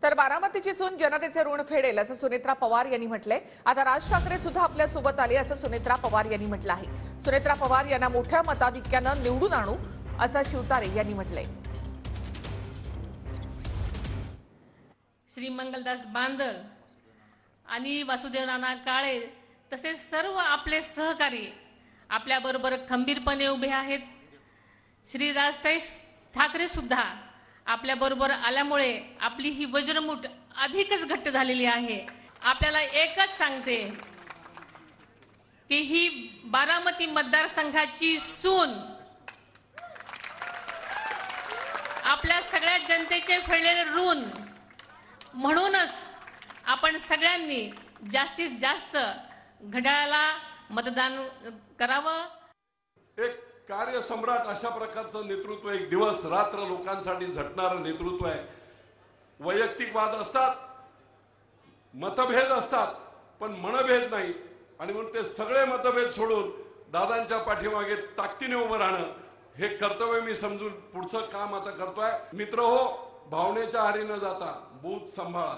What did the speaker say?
तर बारामतीची सून जनतेचे ऋण फेडेल असं सुनेत्रा पवार यांनी म्हटलंय। आता राज ठाकरे सुद्धा आपल्या सोबत आले असं सुनेत्रा पवार यांनी म्हटलं आहे। सुनेत्रा पवार यांना मोठ्या मताधिक्यानं निवडून आणू असं शिवतारे यांनी म्हटलंय। श्री मंगलदास बांदल आणि वासुदेव नाना काळे तसेच सर्व आपले सहकारी आपल्या बरोबर खंबीरपणे उभे आहेत। श्री राज ठाकरे सुद्धा आपल्या बरोबर आल्यामुळे आपली ही वज्रमुठ अधिकच घट्ट झालेली आहे। आपल्याला एकच सांगते की ही बारामती मतदारसंघाची सून आपल्या सगळ्या जनतेचे फेडलेले ऋण, म्हणूनच आपण सगळ्यांनी जास्तीत जास्त घड्याळाला मतदान करावं। एक कार्यसम्राट अशा प्रकारचं नेतृत्व, एक दिवस रात्र लोकांसाठी झटणारं नेतृत्व आहे। वैयक्तिक वाद असतात, मतभेद असतात, पण मनभेद नाही आणि म्हणून ते सगळे मतभेद सोडून दादांच्या पाठीमागे ताकदीने उभं राहणं हे कर्तव्य मी समजून पुढचं काम आता करतोय। मित्र हो, भावनेच्या आहारी न जाता बूथ सांभाळा।